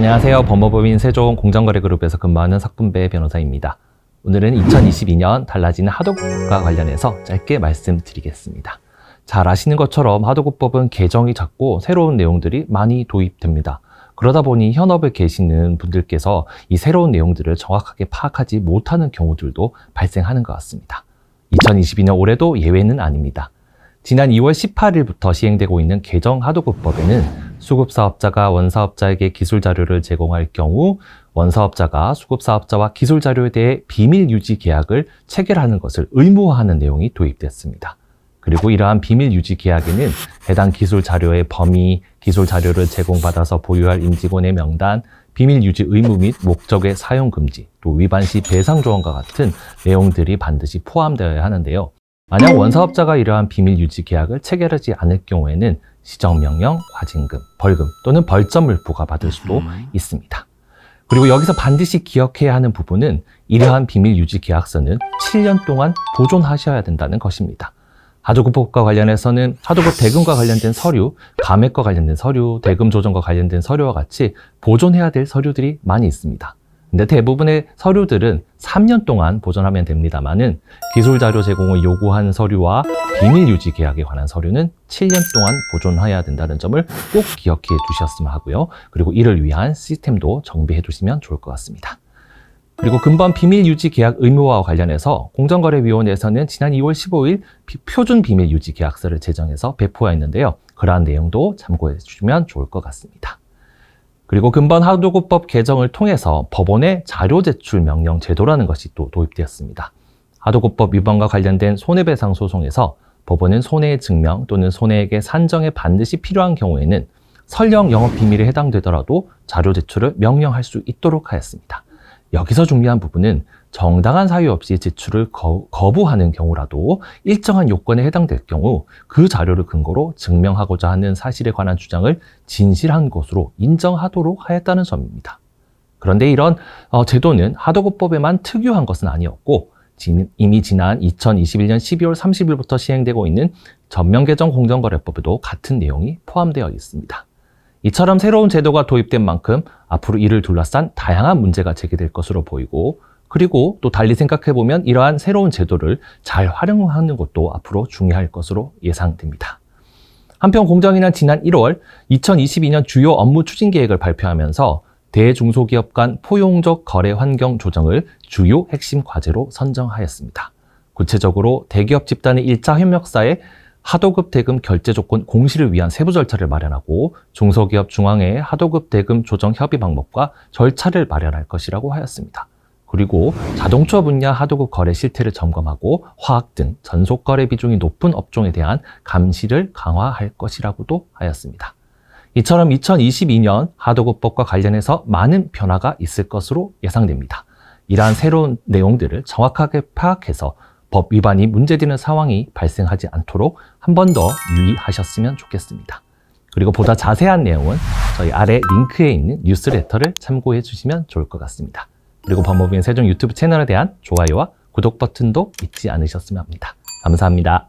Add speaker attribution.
Speaker 1: 안녕하세요. 법무법인 세종 공정거래그룹에서 근무하는 석분배 변호사입니다. 오늘은 2022년 달라지는 하도급과 관련해서 짧게 말씀드리겠습니다. 잘 아시는 것처럼 하도급법은 개정이 잦고 새로운 내용들이 많이 도입됩니다. 그러다 보니 현업에 계시는 분들께서 이 새로운 내용들을 정확하게 파악하지 못하는 경우들도 발생하는 것 같습니다. 2022년 올해도 예외는 아닙니다. 지난 2월 18일부터 시행되고 있는 개정 하도급법에는 수급사업자가 원사업자에게 기술자료를 제공할 경우 원사업자가 수급사업자와 기술자료에 대해 비밀유지 계약을 체결하는 것을 의무화하는 내용이 도입됐습니다. 그리고 이러한 비밀유지 계약에는 해당 기술자료의 범위, 기술자료를 제공받아서 보유할 임직원의 명단, 비밀유지 의무 및 목적의 사용 금지, 또 위반 시 배상 조항과 같은 내용들이 반드시 포함되어야 하는데요. 만약 원사업자가 이러한 비밀유지 계약을 체결하지 않을 경우에는 시정명령, 과징금, 벌금 또는 벌점을 부과받을 수도 있습니다. 그리고 여기서 반드시 기억해야 하는 부분은 이러한 비밀유지 계약서는 7년 동안 보존하셔야 된다는 것입니다. 하도급법과 관련해서는 하도급 대금과 관련된 서류, 감액과 관련된 서류, 대금 조정과 관련된 서류와 같이 보존해야 될 서류들이 많이 있습니다. 근데 대부분의 서류들은 3년 동안 보존하면 됩니다만은 기술자료 제공을 요구하는 서류와 비밀유지 계약에 관한 서류는 7년 동안 보존해야 된다는 점을 꼭 기억해 두셨으면 하고요. 그리고 이를 위한 시스템도 정비해 두시면 좋을 것 같습니다. 그리고 근본 비밀유지 계약 의무화와 관련해서 공정거래위원회에서는 지난 2월 15일 표준 비밀유지 계약서를 제정해서 배포했는데요. 그러한 내용도 참고해 주시면 좋을 것 같습니다. 그리고 근본 하도급법 개정을 통해서 법원의 자료 제출 명령 제도라는 것이 또 도입되었습니다. 하도급법 위반과 관련된 손해배상 소송에서 법원은 손해의 증명 또는 손해액의 산정에 반드시 필요한 경우에는 설령 영업비밀에 해당되더라도 자료 제출을 명령할 수 있도록 하였습니다. 여기서 중요한 부분은 정당한 사유 없이 제출을 거부하는 경우라도 일정한 요건에 해당될 경우 그 자료를 근거로 증명하고자 하는 사실에 관한 주장을 진실한 것으로 인정하도록 하였다는 점입니다. 그런데 이런 제도는 하도급법에만 특유한 것은 아니었고 이미 지난 2021년 12월 30일부터 시행되고 있는 전면 개정 공정거래법에도 같은 내용이 포함되어 있습니다. 이처럼 새로운 제도가 도입된 만큼 앞으로 이를 둘러싼 다양한 문제가 제기될 것으로 보이고 그리고 또 달리 생각해보면 이러한 새로운 제도를 잘 활용하는 것도 앞으로 중요할 것으로 예상됩니다. 한편 공정위는 지난 1월 2022년 주요 업무 추진 계획을 발표하면서 대중소기업 간 포용적 거래 환경 조정을 주요 핵심 과제로 선정하였습니다. 구체적으로 대기업 집단의 1차 협력사에 하도급 대금 결제 조건 공시를 위한 세부 절차를 마련하고 중소기업 중앙회의 하도급 대금 조정 협의 방법과 절차를 마련할 것이라고 하였습니다. 그리고 자동차 분야 하도급 거래 실태를 점검하고 화학 등 전속 거래 비중이 높은 업종에 대한 감시를 강화할 것이라고도 하였습니다. 이처럼 2022년 하도급법과 관련해서 많은 변화가 있을 것으로 예상됩니다. 이러한 새로운 내용들을 정확하게 파악해서 법 위반이 문제되는 상황이 발생하지 않도록 한 번 더 유의하셨으면 좋겠습니다. 그리고 보다 자세한 내용은 저희 아래 링크에 있는 뉴스레터를 참고해 주시면 좋을 것 같습니다. 그리고 법무법인 세종 유튜브 채널에 대한 좋아요와 구독 버튼도 잊지 않으셨으면 합니다. 감사합니다.